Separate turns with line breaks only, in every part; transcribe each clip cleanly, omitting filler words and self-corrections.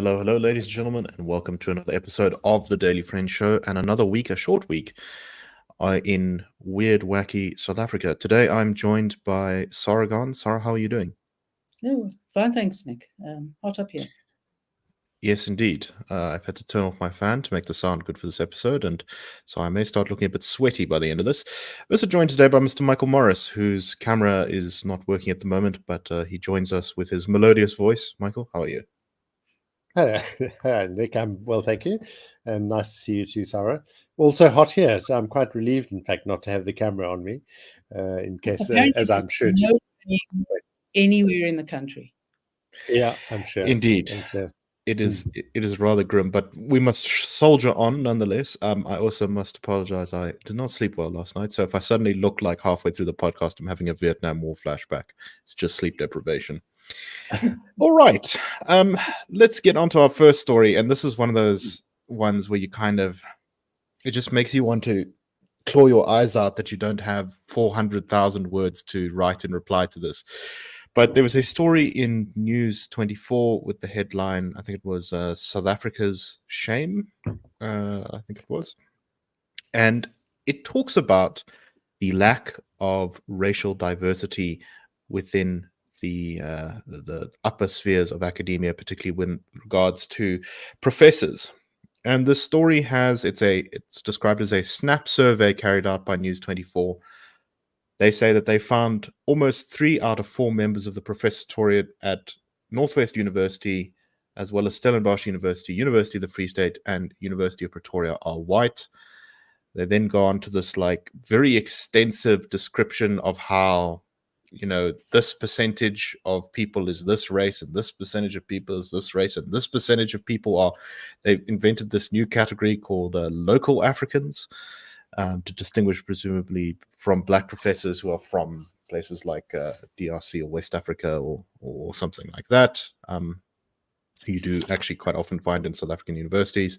Hello, ladies and gentlemen, and welcome to another episode of the Daily Friend Show, and another week, a short week, in weird, wacky South Africa. Today, I'm joined by Sara Gon. Sara, how are you doing?
Oh, fine, thanks, Nick. Hot up here.
Yes, indeed. I've had to turn off my fan to make the sound good for this episode, and so I may start looking a bit sweaty by the end of this. We're also joined today by Mr. Michael Morris, whose camera is not working at the moment, but he joins us with his melodious voice. Michael, how are you?
Hello, Nick. I'm well, thank you, and nice to see you too, Sarah. Also hot here, so I'm quite relieved, in fact, not to have the camera on me, in case,
Apparently,
as I'm
there's
sure.
no rain anywhere in the country.
Yeah, I'm sure.
Indeed.
I'm sure.
It is rather grim, but we must soldier on nonetheless. I also must apologize. I did not sleep well last night, so if I suddenly look like halfway through the podcast I'm having a Vietnam War flashback, it's just sleep deprivation. All right, let's get on to our first story, and this is one of those ones where it just makes you want to claw your eyes out that you don't have 400,000 words to write in reply to this. But there was a story in News 24 with the headline, I think it was South Africa's Shame, I think it was. And it talks about the lack of racial diversity within the upper spheres of academia, particularly when regards to professors. And the story it's described as a snap survey carried out by News 24. They say that they found almost 3 out of 4 members of the professoriate at Northwest University, as well as Stellenbosch University, University of the Free State, and University of Pretoria are white. They then go on to this very extensive description of how, this percentage of people is this race, and this percentage of people is this race, and this percentage of people are. They've invented this new category called local Africans. To distinguish presumably from black professors who are from places like DRC or West Africa or something like that, who you do actually quite often find in South African universities.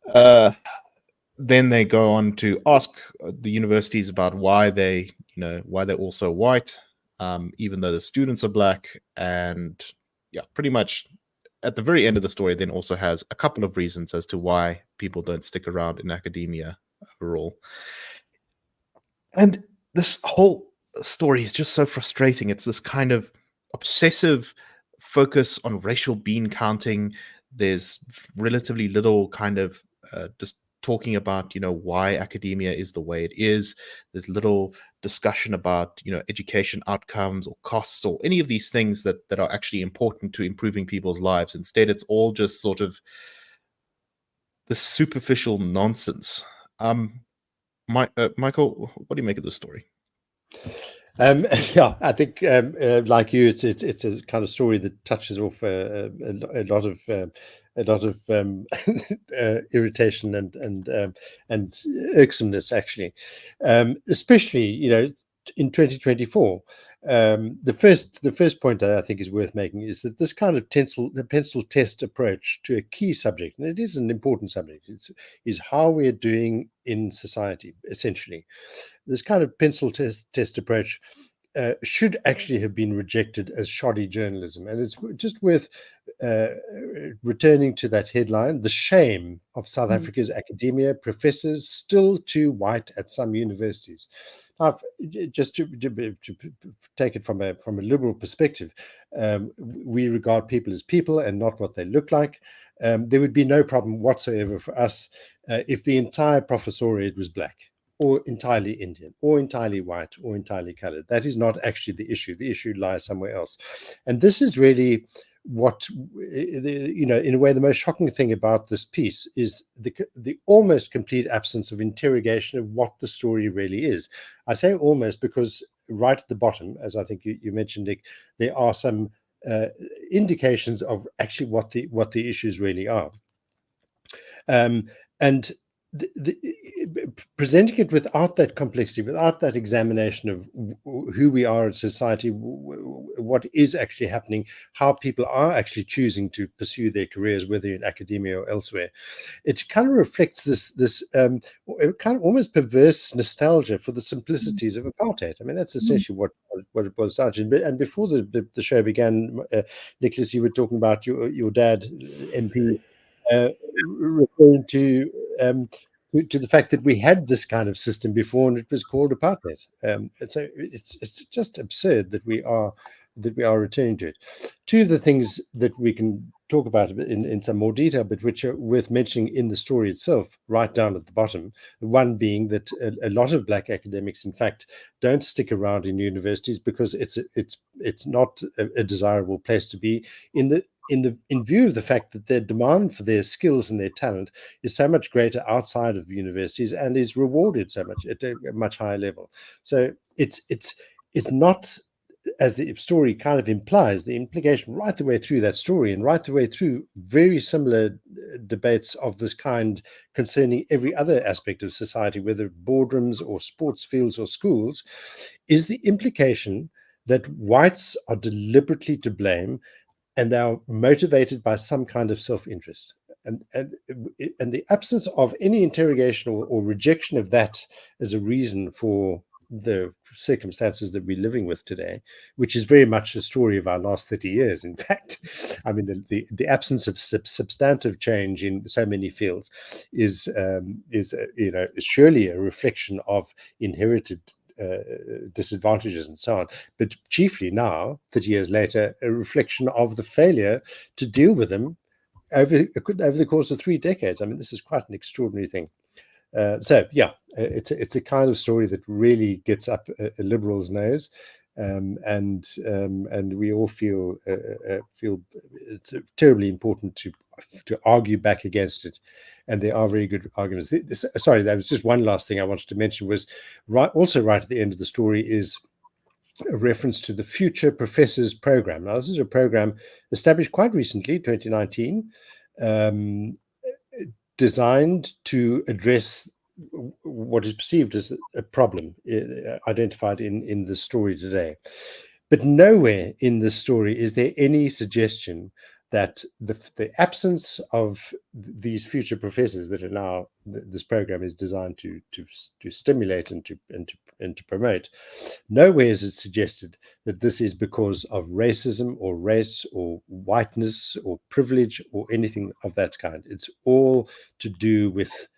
Then they go on to ask the universities about why they're also white, even though the students are black. And yeah, pretty much at the very end of the story, then also has a couple of reasons as to why people don't stick around in academia overall. And this whole story is just so frustrating. It's this kind of obsessive focus on racial bean counting. There's relatively little kind of just talking about why academia is the way it is. There's little discussion about education outcomes or costs or any of these things that are actually important to improving people's lives. Instead, it's all just sort of this superficial nonsense. Michael, what do you make of this story?
Yeah, I think like you, it's a kind of story that touches off a lot of irritation and irksomeness, actually, especially in 2024. The first point that I think is worth making is that this kind of pencil test approach to a key subject, and it is an important subject, is how we're doing in society, essentially. This kind of pencil test approach should actually have been rejected as shoddy journalism. And it's just worth returning to that headline, the shame of South Africa's academia, professors still too white at some universities. Now, just to take it from a liberal perspective, we regard people as people and not what they look like. There would be no problem whatsoever for us if the entire professoriate was black, or entirely Indian, or entirely white, or entirely colored. That is not actually the issue. The issue lies somewhere else. And this is really what, in a way, the most shocking thing about this piece is the almost complete absence of interrogation of what the story really is. I say almost because right at the bottom, as I think you mentioned, Nick, there are some indications of actually what the issues really are. And presenting it without that complexity, without that examination of who we are as society, what is actually happening, how people are actually choosing to pursue their careers, whether in academia or elsewhere, it kind of reflects this kind of almost perverse nostalgia for the simplicities of apartheid. I mean, that's essentially what it boils down to. And before the show began, Nicholas, you were talking about your dad, MP, referring to the fact that we had this kind of system before and it was called apartheid. So it's just absurd that we are returning to it. Two of the things that we can talk about in some more detail, but which are worth mentioning in the story itself, right down at the bottom. One being that a lot of Black academics, in fact, don't stick around in universities because it's not a desirable place to be in view of the fact that their demand for their skills and their talent is so much greater outside of universities and is rewarded so much at a much higher level. So it's not, as the story kind of implies, the implication right the way through that story and right the way through very similar debates of this kind concerning every other aspect of society, whether boardrooms or sports fields or schools, is the implication that whites are deliberately to blame and they are motivated by some kind of self-interest. And the absence of any interrogation or rejection of that as a reason for the circumstances that we're living with today, which is very much the story of our last 30 years. In fact, I mean, the absence of substantive change in so many fields is surely a reflection of inherited disadvantages and so on, but chiefly now, 30 years later, a reflection of the failure to deal with them over the course of 3 decades. I mean, this is quite an extraordinary thing. So yeah, it's a kind of story that really gets up a liberal's nose, and we all feel it's terribly important to argue back against it, and there are very good arguments. Sorry, that was just one last thing I wanted to mention. Was also right at the end of the story is a reference to the Future Professors Program. Now, this is a program established quite recently, 2019. Designed to address what is perceived as a problem identified in the story today. But nowhere in this story is there any suggestion that the absence of these future professors that are now this program is designed to stimulate and to promote. Nowhere is it suggested that this is because of racism or race or whiteness or privilege or anything of that kind. It's all to do with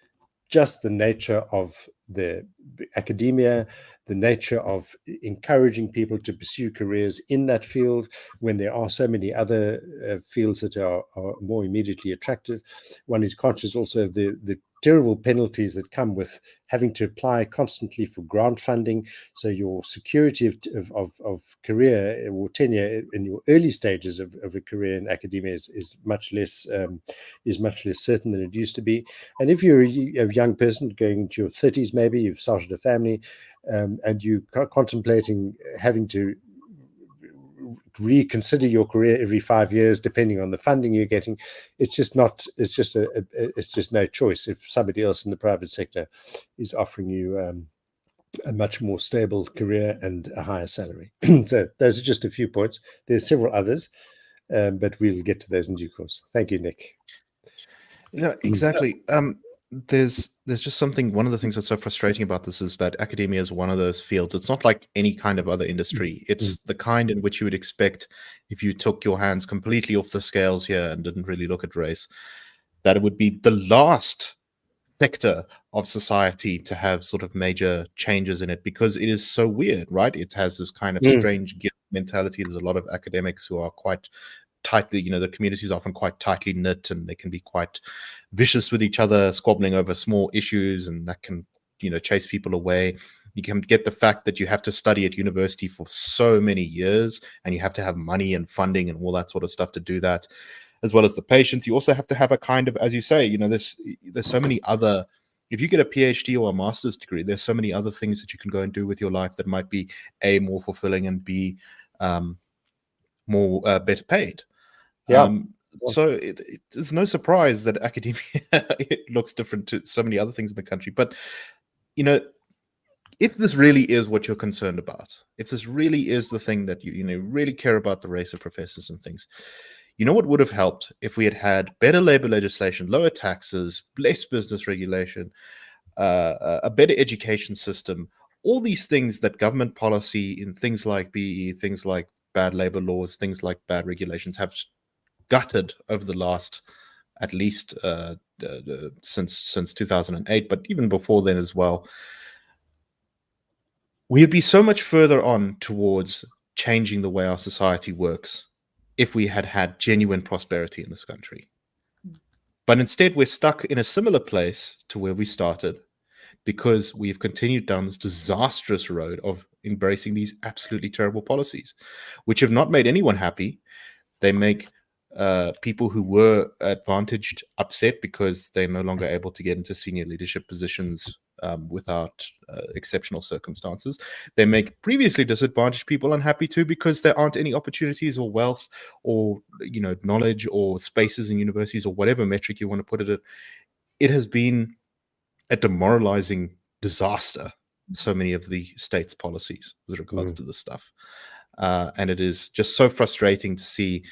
just the nature of the academia, the nature of encouraging people to pursue careers in that field when there are so many other fields that are more immediately attractive. One is conscious also of the terrible penalties that come with having to apply constantly for grant funding. So your security of career or tenure in your early stages of a career in academia is much less certain than it used to be. And if you're a young person going into your 30s, maybe you've started a family, and you contemplating having to reconsider your career every 5 years, depending on the funding you're getting, it's just no choice if somebody else in the private sector is offering you a much more stable career and a higher salary. So those are just a few points. There's several others, but we'll get to those in due course. Thank you, Nick.
Yeah, exactly. There's just something. One of the things that's so frustrating about this is that academia is one of those fields. It's not like any kind of other industry. It's the kind in which you would expect, if you took your hands completely off the scales here and didn't really look at race, that it would be the last sector of society to have sort of major changes in it, because it is so weird, right? It has this kind of strange guilt mentality. There's a lot of academics who are quite tightly, the community is often quite tightly knit, and they can be quite vicious with each other, squabbling over small issues, and that can, chase people away. You can get the fact that you have to study at university for so many years, and you have to have money and funding and all that sort of stuff to do that, as well as the patience. You also have to have a kind of, as you say, there's so many other. If you get a PhD or a master's degree, there's so many other things that you can go and do with your life that might be more fulfilling and more better paid.
Yeah.
So it's no surprise that academia it looks different to so many other things in the country. But if this really is what you're concerned about, if this really is the thing that you really care about, the race of professors and things, what would have helped if we had better labor legislation, lower taxes, less business regulation, a better education system, all these things that government policy in things like BE, things like bad labor laws, things like bad regulations have gutted over the last, at least since 2008, but even before then as well. We'd be so much further on towards changing the way our society works if we had genuine prosperity in this country. But instead, we're stuck in a similar place to where we started because we've continued down this disastrous road of embracing these absolutely terrible policies, which have not made anyone happy. They make people who were advantaged upset because they're no longer able to get into senior leadership positions without exceptional circumstances. They make previously disadvantaged people unhappy too because there aren't any opportunities or wealth or knowledge or spaces in universities or whatever metric you want to put it at. It has been a demoralizing disaster, so many of the state's policies with regards to this stuff. And it is just so frustrating to see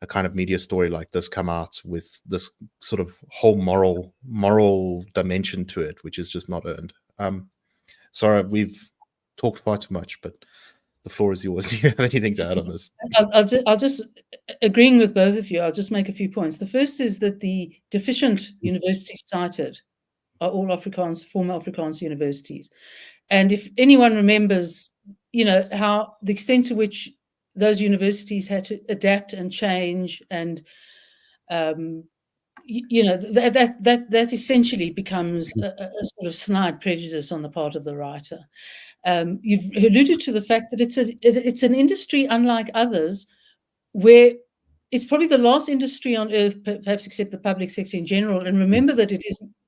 a kind of media story like this come out with this sort of whole moral dimension to it, which is just not earned. Sara, we've talked far too much, but the floor is yours. Do you have anything to add on this?
I'll just agreeing with both of you. I'll just make a few points. The first is that the deficient universities cited are all Afrikaans, former Afrikaans universities. And if anyone remembers, how the extent to which those universities had to adapt and change, and that essentially becomes a sort of snide prejudice on the part of the writer. You've alluded to the fact that it's an industry unlike others, where it's probably the last industry on earth, perhaps except the public sector in general. And remember that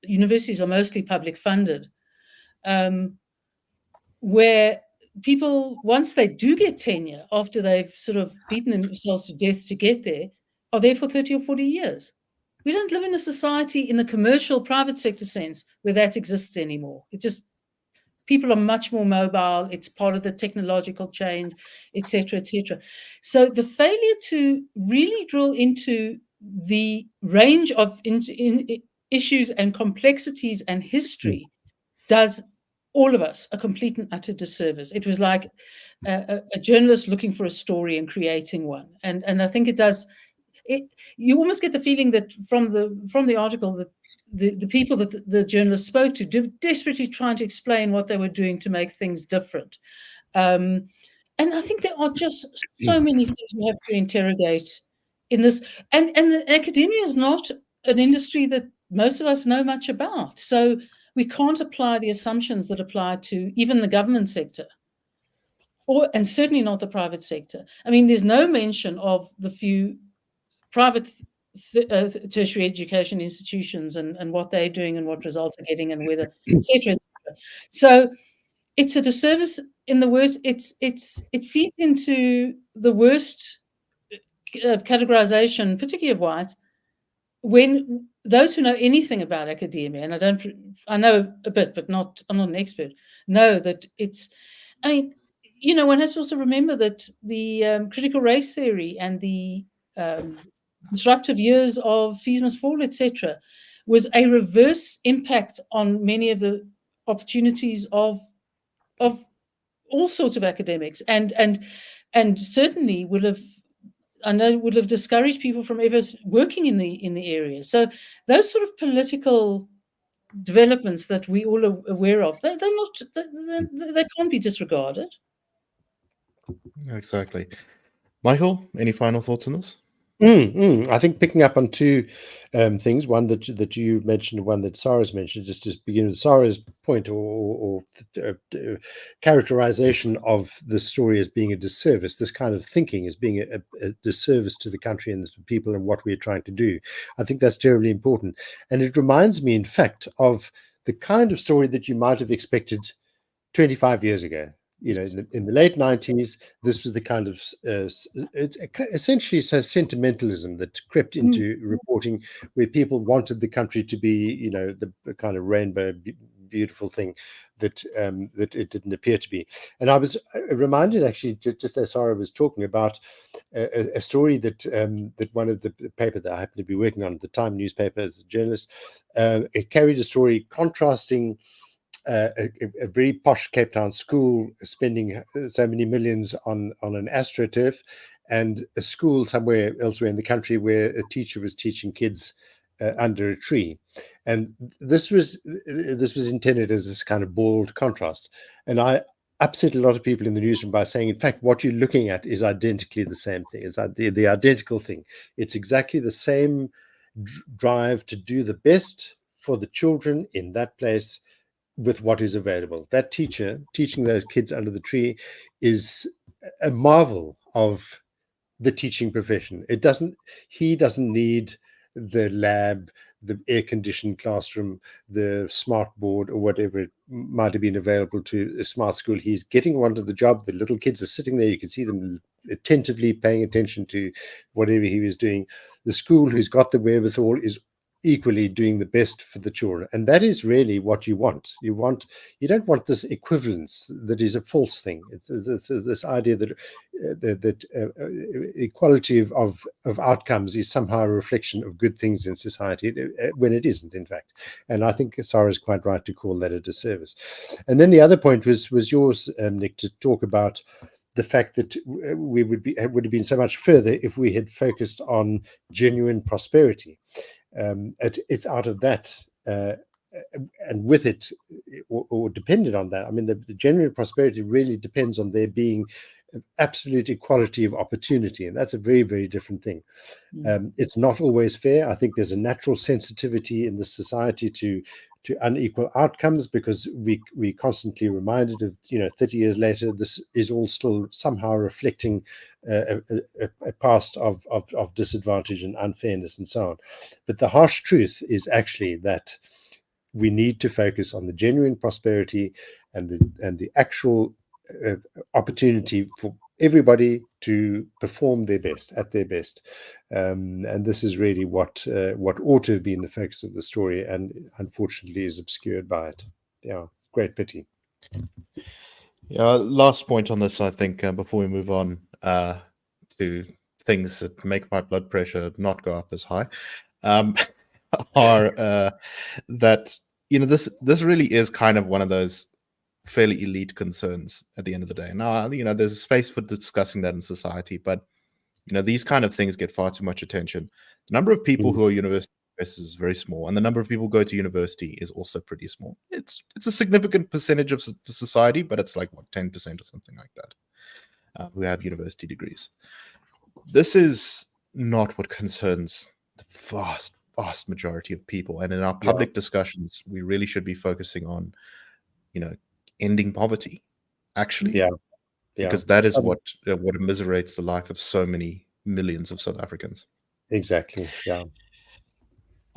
universities are mostly public funded, where people, once they do get tenure, after they've sort of beaten themselves to death to get there, are there for 30 or 40 years. We don't live in a society in the commercial private sector sense where that exists anymore. People are much more mobile. It's part of the technological change, et cetera, et cetera. So the failure to really drill into the range of issues and complexities and history does all of us a complete and utter disservice. It was like a journalist looking for a story and creating one. And I think it does. You almost get the feeling that from the article that the people that the journalist spoke to desperately trying to explain what they were doing to make things different. And I think there are just so many things we have to interrogate in this. And the academia is not an industry that most of us know much about. So we can't apply the assumptions that apply to even the government sector, and certainly not the private sector. I mean, there's no mention of the few private tertiary education institutions and what they're doing and what results are getting and whether, et cetera, et cetera. So it's a disservice in the worst. It feeds into the worst categorization, particularly of white, when those who know anything about academia, and I know a bit, but I'm not an expert, know that one has to also remember that the critical race theory and the disruptive years of fees must fall, etc., was a reverse impact on many of the opportunities of all sorts of academics, and certainly would have discouraged people from ever working in the area. So those sort of political developments that we all are aware of, they can't be disregarded.
Exactly. Michael, any final thoughts on this?
I think picking up on two things, one that you mentioned, one that Sara's mentioned, just to begin with Sara's point or characterization of the story as being a disservice, this kind of thinking as being a disservice to the country and the people and what we're trying to do. I think that's terribly important. And it reminds me, in fact, of the kind of story that you might have expected 25 years ago. in the late 90s, this was the kind of it's essentially sentimentalism that crept into reporting, where people wanted the country to be, the kind of rainbow, beautiful thing that it didn't appear to be. And I was reminded, actually, just as Sara was talking about, a story that that one of the paper that I happened to be working on, the Time newspaper, as a journalist, it carried a story contrasting a very posh Cape Town school spending so many millions on an AstroTurf, and a school somewhere elsewhere in the country where a teacher was teaching kids under a tree. And this was intended as this kind of bold contrast. And I upset a lot of people in the newsroom by saying, in fact, what you're looking at is identically the same thing. It's the identical thing. It's exactly the same drive to do the best for the children in that place with what is available. That teacher teaching those kids under the tree is a marvel of the teaching profession. He doesn't need the lab, the air-conditioned classroom, the smart board, or whatever it might have been available to a smart school. He's getting on to the job. The little kids are sitting there. You can see them attentively paying attention to whatever he was doing. The school who's got the wherewithal is equally doing the best for the children. And that is really what you want. You don't want this equivalence that is a false thing. It's this idea that equality of outcomes is somehow a reflection of good things in society, when it isn't, in fact. And I think Sara is quite right to call that a disservice. And then the other point was yours, Nick, to talk about the fact that we would have been so much further if we had focused on genuine prosperity. It's out of that, and with it, or dependent on that. I mean, the genuine prosperity really depends on there being absolute equality of opportunity, and that's a very, very different thing. It's not always fair. I think there's a natural sensitivity in the society to unequal outcomes, because we constantly reminded of, 30 years later, this is all still somehow reflecting a past of disadvantage and unfairness and so on. But the harsh truth is actually that we need to focus on the genuine prosperity and the actual opportunity for everybody to perform their best, at their best. And this is really what ought to have been the focus of the story, and unfortunately is obscured by it. Yeah, great pity.
Yeah, last point on this, I think, before we move on to things that make my blood pressure not go up as high, are that, this really is kind of one of those fairly elite concerns at the end of the day. Now, there's a space for discussing that in society, but these kind of things get far too much attention. The number of people who are university professors is very small, and the number of people who go to university is also pretty small. It's a significant percentage of the society, but it's like 10% or something like that who have university degrees. This is not what concerns the vast majority of people, and in our public discussions, we really should be focusing on, ending poverty, actually. Because that is what immiserates the life of so many millions of South Africans.
Exactly. Yeah.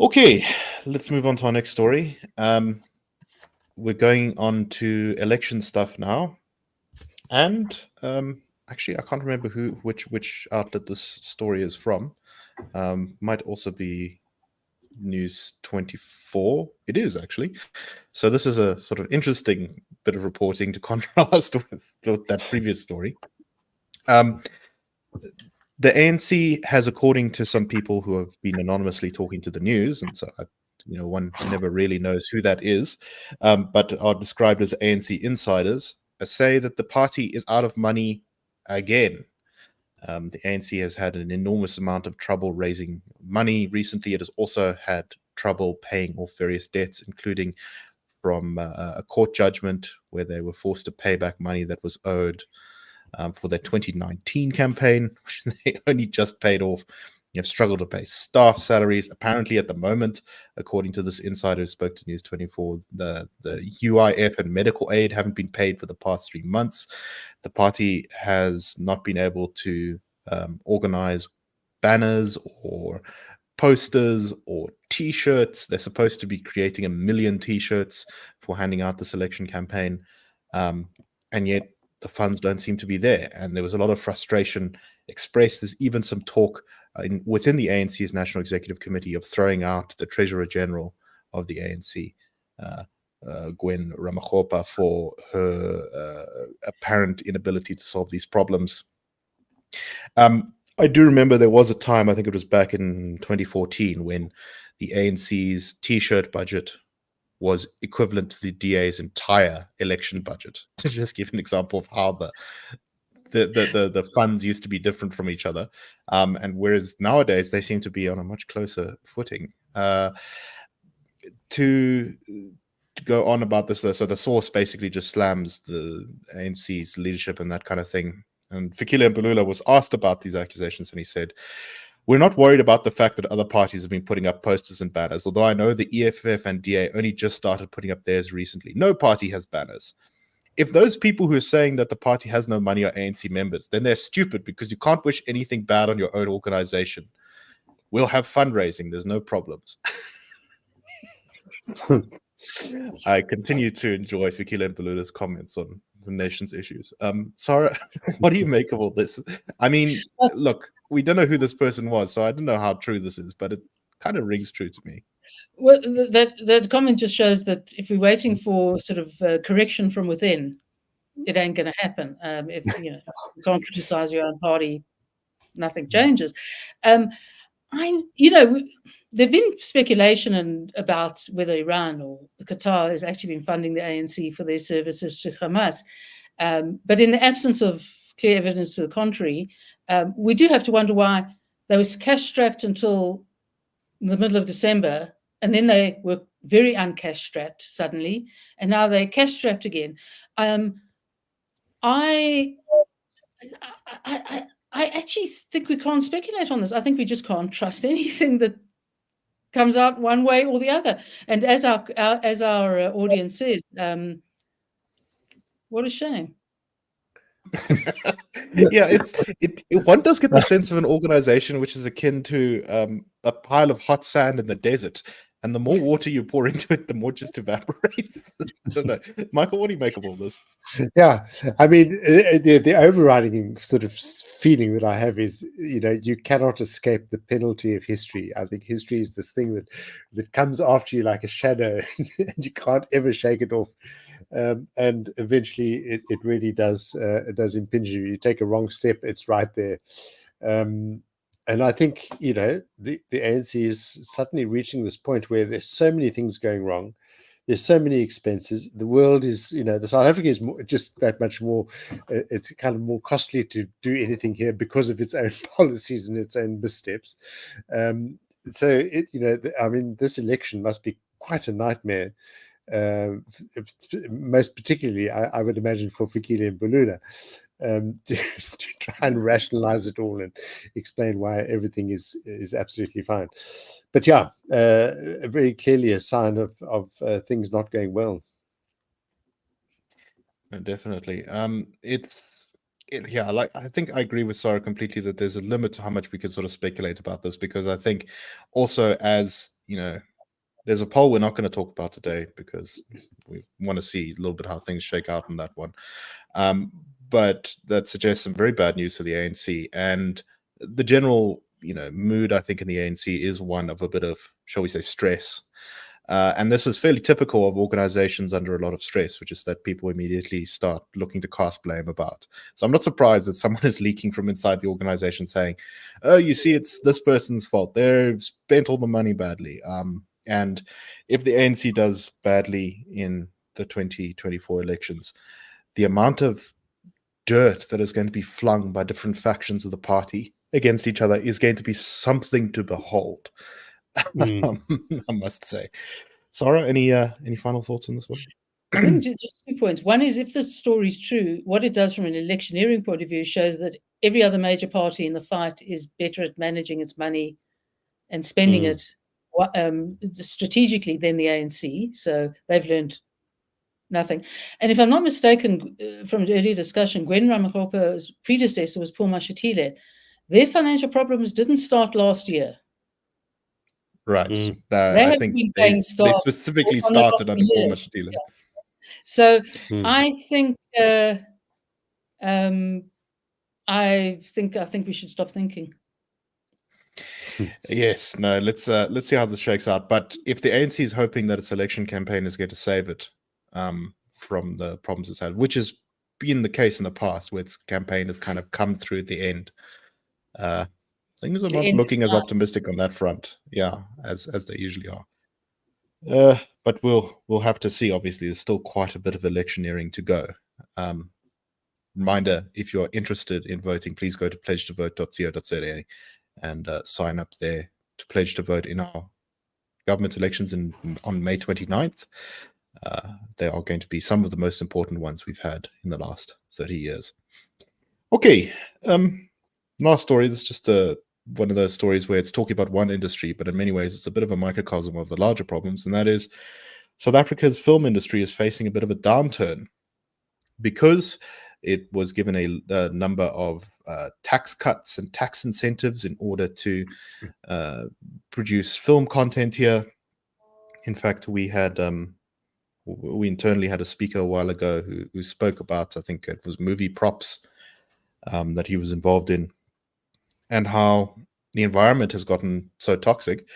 Okay, let's move on to our next story. We're going on to election stuff now, and actually, I can't remember which outlet this story is from. Might also be News 24. It is, actually. So this is a sort of interesting bit of reporting to contrast with that previous story. The ANC has, according to some people who have been anonymously talking to the news, and so one never really knows who that is, but are described as ANC insiders, say that the party is out of money again. The ANC has had an enormous amount of trouble raising money recently. It has also had trouble paying off various debts, including from a court judgment where they were forced to pay back money that was owed for their 2019 campaign, which they only just paid off. You have struggled to pay staff salaries. Apparently, at the moment, according to this insider who spoke to News 24, the UIF and medical aid haven't been paid for the past 3 months. The party has not been able to organize banners or posters or T-shirts. They're supposed to be creating 1 million T-shirts for handing out this election campaign. And yet the funds don't seem to be there, and there was a lot of frustration expressed. There's even some talk within the ANC's National Executive Committee of throwing out the Treasurer General of the ANC, Gwen Ramakgopa, for her apparent inability to solve these problems. I do remember there was a time, I think it was back in 2014, when the ANC's T-shirt budget was equivalent to the DA's entire election budget. To just give an example of how the funds used to be different from each other, and whereas nowadays they seem to be on a much closer footing. To go on about this, though, so the source basically just slams the ANC's leadership and that kind of thing. And Fikile Mbalula was asked about these accusations, and he said, "We're not worried about the fact that other parties have been putting up posters and banners, although I know the EFF and DA only just started putting up theirs recently. No party has banners. If those people who are saying that the party has no money are ANC members, then they're stupid, because you can't wish anything bad on your own organization. We'll have fundraising. There's no problems." I continue to enjoy Fikile Mbalula's comments on the nation's issues. Sara, what do you make of all this? I mean, look, we don't know who this person was, so I don't know how true this is, but it kind of rings true to me.
Well, that comment just shows that if we're waiting for sort of correction from within, it ain't going to happen. If you can't criticize your own party, nothing changes. There've been speculation about whether Iran or Qatar has actually been funding the ANC for their services to Hamas. But in the absence of clear evidence to the contrary, we do have to wonder why they were cash-strapped until the middle of December, and then they were very uncash-strapped suddenly, and now they're cash-strapped again. I actually think we can't speculate on this. I think we just can't trust anything that comes out one way or the other. And as our audience says, what a shame.
Yeah, one does get the sense of an organization which is akin to a pile of hot sand in the desert, and the more water you pour into it, the more just evaporates. I don't know. Michael, what do you make of all this?
Yeah, I mean, the overriding sort of feeling that I have is, you cannot escape the penalty of history. I think history is this thing that comes after you like a shadow, and you can't ever shake it off. And eventually, it really does impinge you. You take a wrong step, it's right there. And I think, the ANC is suddenly reaching this point where there's so many things going wrong. There's so many expenses. The world is, the South Africa is just that much more, it's kind of more costly to do anything here because of its own policies and its own missteps. So, I mean, this election must be quite a nightmare. Most particularly, I would imagine, for Fikile Mbalula, to try and rationalize it all and explain why everything is absolutely fine. But yeah, very clearly a sign of things not going well.
Definitely. I think I agree with Sara completely that there's a limit to how much we can sort of speculate about this, because I think also, as there's a poll we're not going to talk about today because we want to see a little bit how things shake out on that one. But that suggests some very bad news for the ANC, and the general, mood, I think, in the ANC is one of a bit of, shall we say, stress. And this is fairly typical of organizations under a lot of stress, which is that people immediately start looking to cast blame about. So I'm not surprised that someone is leaking from inside the organization saying, "Oh, you see, it's this person's fault. They've spent all the money badly." And if the ANC does badly in the 2024 elections, the amount of dirt that is going to be flung by different factions of the party against each other is going to be something to behold. I must say. Sara, any final thoughts on this one?
I think just 2 points. One is, if this story is true, what it does from an electioneering point of view shows that every other major party in the fight is better at managing its money and spending it strategically than the ANC. So they've learned nothing. And if I'm not mistaken, from an earlier discussion, Gwen Ramakgopa's predecessor was Paul Mashatile. Their financial problems didn't start last year.
Right. I think they specifically started under Paul Mashatile.
So I think I think we should stop thinking.
Yes, no, let's see how this shakes out. But if the ANC is hoping that its election campaign is going to save it from the problems it's had, which has been the case in the past, where its campaign has kind of come through at the end, things are
The
not
end
looking as
start.
optimistic on that front, as they usually are. But we'll have to see. Obviously, there's still quite a bit of electioneering to go. Reminder: if you're interested in voting, please go to pledgetovote.co.za and sign up there to pledge to vote in our government elections on May 29th. They are going to be some of the most important ones we've had in the last 30 years. Okay, last story. This is just one of those stories where it's talking about one industry, but in many ways it's a bit of a microcosm of the larger problems, and that is South Africa's film industry is facing a bit of a downturn because it was given a number of tax cuts and tax incentives in order to produce film content here. In fact, we internally had a speaker a while ago who spoke about, I think it was movie props that he was involved in, and how the environment has gotten so toxic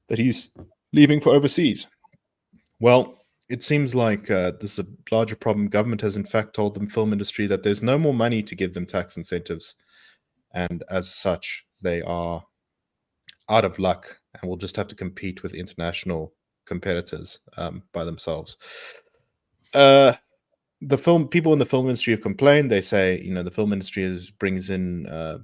that he's leaving for overseas. Well, it seems like this is a larger problem. Government has in fact told the film industry that there's no more money to give them tax incentives, and as such, they are out of luck and will just have to compete with international competitors by themselves. The people in the film industry have complained. They say, the film industry brings in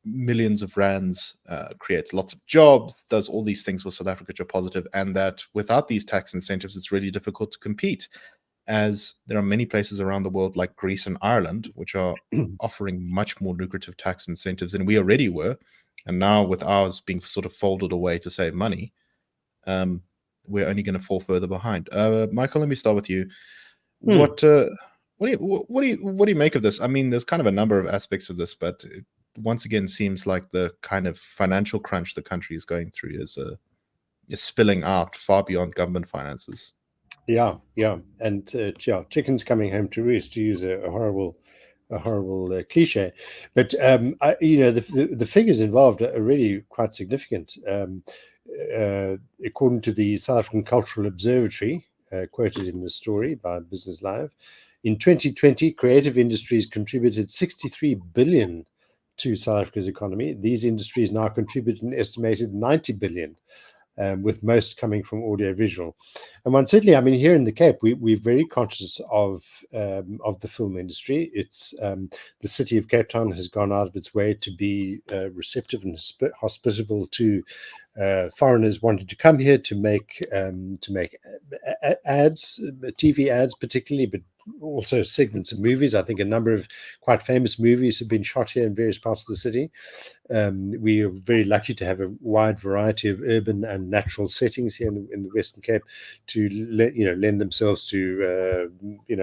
millions of rands, creates lots of jobs, does all these things with South Africa which are positive, and that without these tax incentives, it's really difficult to compete, as there are many places around the world like Greece and Ireland, which are offering much more lucrative tax incentives than we already were. And now with ours being sort of folded away to save money, we're only going to fall further behind. Michael, let me start with you. What do you make of this? I mean, there's kind of a number of aspects of this, but it once again seems like the kind of financial crunch the country is going through is spilling out far beyond government finances.
Yeah, and chickens coming home to roost, to use a horrible cliche, but the figures involved are really quite significant. According to the South African Cultural Observatory, quoted in the story by Business Live, in 2020, creative industries contributed 63 billion to South Africa's economy. These industries now contribute an estimated 90 billion. With most coming from audiovisual. And one certainly, I mean, here in the Cape, we're very conscious of the film industry. It's the city of Cape Town has gone out of its way to be receptive and hospitable to foreigners wanting to come here to make ads, TV ads particularly, but also segments of movies. I think a number of quite famous movies have been shot here in various parts of the city. We are very lucky to have a wide variety of urban and natural settings here in the Western Cape to lend themselves to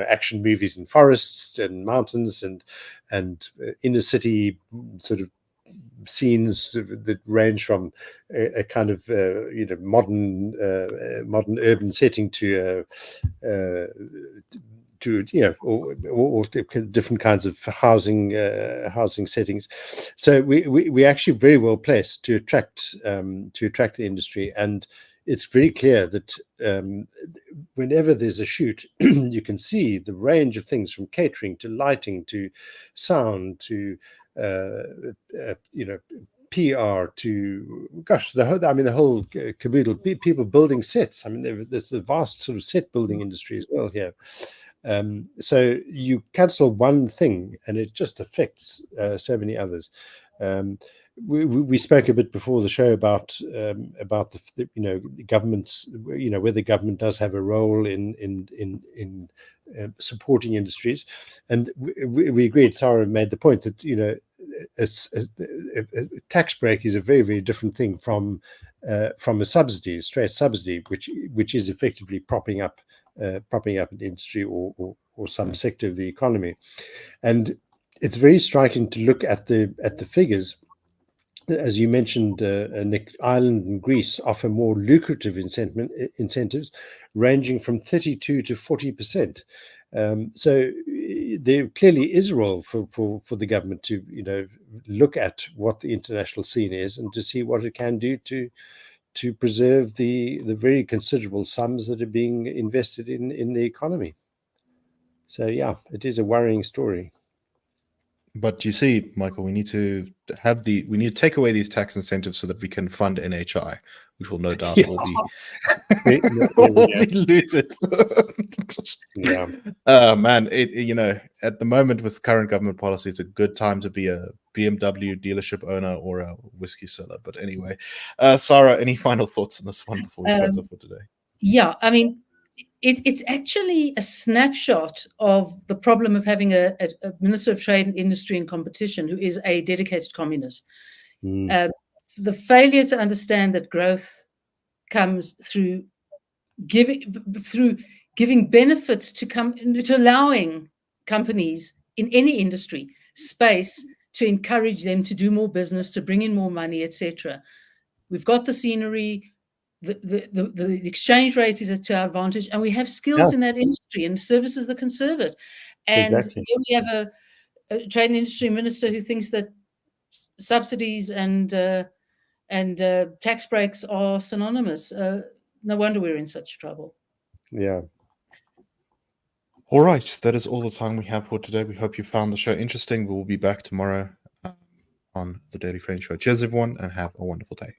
action movies in forests and mountains and inner city sort of scenes that range from a kind of modern urban setting to all different kinds of housing settings. So we're actually very well placed to attract the industry, and it's very clear that whenever there's a shoot, you can see the range of things from catering to lighting to sound to PR to the whole caboodle. People building sets. I mean, there's a vast sort of set building industry as well here. So you cancel one thing and it just affects so many others. We spoke a bit before the show about the government's, whether government does have a role in supporting industries, and we agreed. Sara made the point that a tax break is a very, very different thing from a subsidy, a straight subsidy, which is effectively propping up an industry or some sector of the economy. And it's very striking to look at the figures. As you mentioned, Nick, Ireland and Greece offer more lucrative incentives, ranging from 32 to 40%. So there clearly is a role for the government to, look at what the international scene is and to see what it can do to preserve the very considerable sums that are being invested in the economy. So yeah, it is a worrying story.
But you see, Michael, we need to take away these tax incentives so that we can fund NHI, which will no doubt all be looted.
Yeah.
Man, at the moment with current government policy, it's a good time to be a BMW dealership owner or a whiskey seller. But anyway, Sara, any final thoughts on this one before we close off for today?
Yeah, I mean, it's actually a snapshot of the problem of having a Minister of Trade, Industry and Competition who is a dedicated communist. The failure to understand that growth comes through giving benefits to allowing companies in any industry space to encourage them to do more business, to bring in more money, etc. We've got the scenery. The exchange rate is to our advantage, and we have skills in that industry and services that can serve it. And
Exactly.
here we have a trade and industry minister who thinks that subsidies and tax breaks are synonymous. No wonder we're in such trouble.
Yeah.
All right, that is all the time we have for today. We hope you found the show interesting. We will be back tomorrow on the Daily Frame Show. Cheers, everyone, and have a wonderful day.